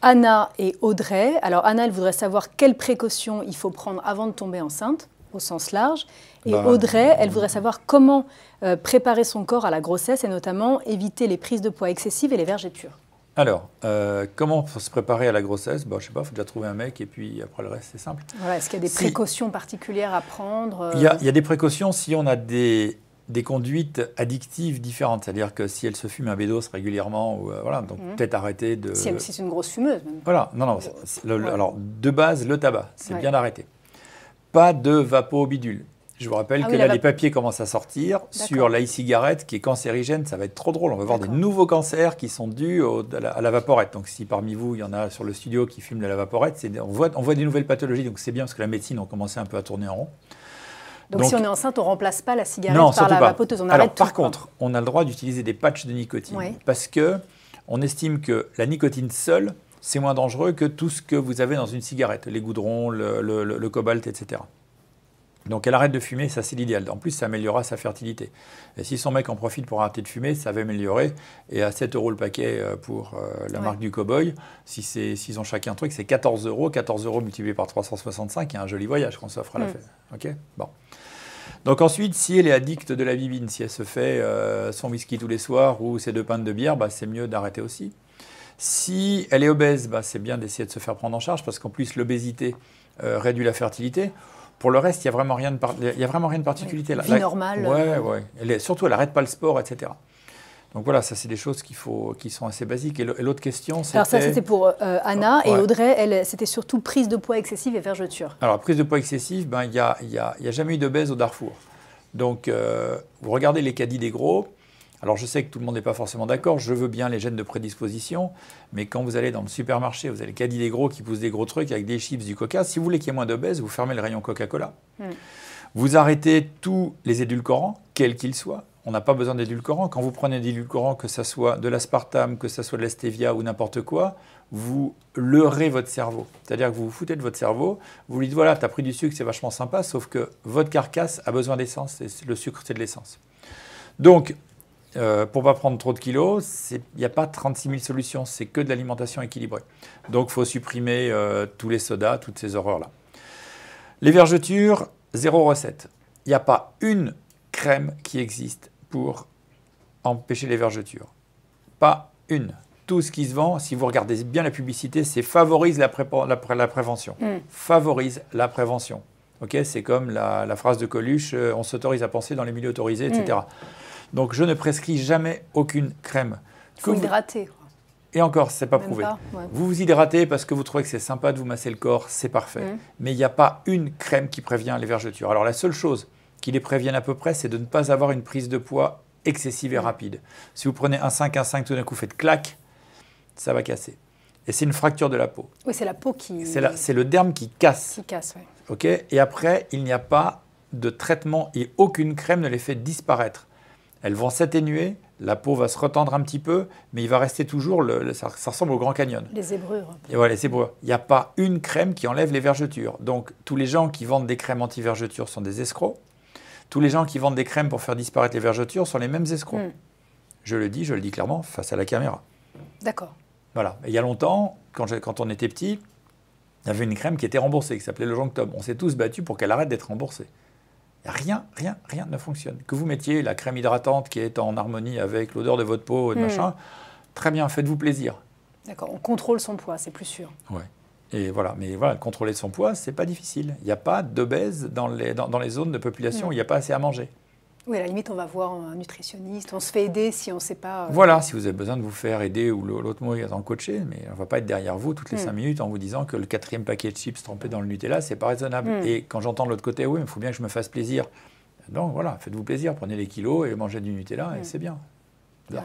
Anna et Audrey. Alors Anna, elle voudrait savoir quelles précautions il faut prendre avant de tomber enceinte, au sens large. Et Audrey, elle voudrait savoir comment préparer son corps à la grossesse et notamment éviter les prises de poids excessives et les vergetures. Alors, comment faut se préparer à la grossesse? Je ne sais pas, il faut déjà trouver un mec et puis après le reste, c'est simple. Voilà, est-ce qu'il y a des précautions particulières à prendre? Il y a des précautions si on a des conduites addictives différentes. C'est-à-dire que si elle se fume un bédos régulièrement, ou, voilà, donc peut-être arrêter de... Si c'est une grosse fumeuse. Même. Voilà, non. Alors, de base, le tabac, c'est bien d'arrêter. Pas de vapobidule. Je vous rappelle que là, les papiers commencent à sortir sur la e-cigarette qui est cancérigène. Ça va être trop drôle. On va voir des nouveaux cancers qui sont dus à la vaporette. Donc, si parmi vous, il y en a sur le studio qui fument de la vaporette, on voit des nouvelles pathologies. Donc, c'est bien parce que la médecine a commencé un peu à tourner en rond. Donc si on est enceinte, on ne remplace pas la cigarette par la vapoteuse. On arrête tout. Par contre, on a le droit d'utiliser des patchs de nicotine. Parce qu'on estime que la nicotine seule, c'est moins dangereux que tout ce que vous avez dans une cigarette. Les goudrons, le cobalt, etc. Donc elle arrête de fumer, ça c'est l'idéal. En plus, ça améliorera sa fertilité. Et si son mec en profite pour arrêter de fumer, ça va améliorer. Et à 7 € le paquet pour la marque du cow-boy, s'ils ont chacun un truc, c'est 14 €. 14 € multiplié par 365, il y a un joli voyage qu'on s'offre à la fête. Ok, bon. Donc ensuite, si elle est addicte de la bibine, si elle se fait son whisky tous les soirs ou ses 2 pintes de bière, c'est mieux d'arrêter aussi. Si elle est obèse, c'est bien d'essayer de se faire prendre en charge parce qu'en plus, l'obésité réduit la fertilité. Pour le reste, il n'y a vraiment rien de particulier. Vie normale. Ouais. Surtout, elle n'arrête pas le sport, etc. Donc voilà, ça, c'est des choses qui sont assez basiques. Et l'autre question, c'était... Alors ça, c'était pour Anna. Et Audrey, c'était surtout prise de poids excessive et vergeture. Alors, prise de poids excessive, il n'y a jamais eu d'obèse au Darfour. Donc, vous regardez les caddies des gros. Alors, je sais que tout le monde n'est pas forcément d'accord. Je veux bien les gènes de prédisposition. Mais quand vous allez dans le supermarché, vous avez le caddie des gros qui pousse des gros trucs avec des chips, du coca. Si vous voulez qu'il y ait moins d'obèses, vous fermez le rayon Coca-Cola. Vous arrêtez tous les édulcorants, quels qu'ils soient. On n'a pas besoin d'édulcorants. Quand vous prenez des édulcorants, que ce soit de l'aspartame, que ce soit de la stevia ou n'importe quoi, vous leurrez votre cerveau. C'est-à-dire que vous vous foutez de votre cerveau, vous lui dites, voilà, tu as pris du sucre, c'est vachement sympa, sauf que votre carcasse a besoin d'essence, et le sucre, c'est de l'essence. Donc, pour ne pas prendre trop de kilos, il n'y a pas 36 000 solutions, c'est que de l'alimentation équilibrée. Donc, il faut supprimer tous les sodas, toutes ces horreurs-là. Les vergetures, 0 recette. Il n'y a pas une crème qui existe pour empêcher les vergetures. Pas une. Tout ce qui se vend, si vous regardez bien la publicité, c'est favorise la prévention. Favorise la prévention. Okay, c'est comme la phrase de Coluche, on s'autorise à penser dans les milieux autorisés, etc. Donc, je ne prescris jamais aucune crème. Il faut hydrater. Et encore, ce n'est pas prouvé. Vous vous hydratez parce que vous trouvez que c'est sympa de vous masser le corps, c'est parfait. Mais il n'y a pas une crème qui prévient les vergetures. Alors, la seule chose qui les prévienne à peu près, c'est de ne pas avoir une prise de poids excessive et rapide. Si vous prenez un 5, tout d'un coup, faites clac, ça va casser. Et c'est une fracture de la peau. Oui, c'est la peau qui... C'est le derme qui casse. Qui casse, oui. Okay, et après, il n'y a pas de traitement et aucune crème ne les fait disparaître. Elles vont s'atténuer, la peau va se retendre un petit peu, mais il va rester toujours, ça ressemble au Grand Canyon. Les zébrures. Et voilà, les zébrures. Il n'y a pas une crème qui enlève les vergetures. Donc, tous les gens qui vendent des crèmes anti-vergetures sont des escrocs. Tous les gens qui vendent des crèmes pour faire disparaître les vergetures sont les mêmes escrocs. Je le dis clairement face à la caméra. D'accord. Voilà. Et il y a longtemps, quand on était petit, il y avait une crème qui était remboursée, qui s'appelait le Jonctum. On s'est tous battus pour qu'elle arrête d'être remboursée. Rien ne fonctionne. Que vous mettiez la crème hydratante qui est en harmonie avec l'odeur de votre peau et machin, très bien, faites-vous plaisir. D'accord, on contrôle son poids, c'est plus sûr. Ouais. Et voilà, mais voilà, contrôler son poids, c'est pas difficile. Il n'y a pas d'obèse dans les zones de population où il n'y a pas assez à manger. Oui, à la limite, on va voir un nutritionniste, on se fait aider si on ne sait pas... Voilà, si vous avez besoin de vous faire aider ou l'autre mot étant coaché, mais on ne va pas être derrière vous toutes les 5 minutes en vous disant que le 4e paquet de chips trempé dans le Nutella, c'est pas raisonnable. Et quand j'entends de l'autre côté, oui, mais il faut bien que je me fasse plaisir. Donc voilà, faites-vous plaisir, prenez les kilos et mangez du Nutella et c'est bien. Ouais.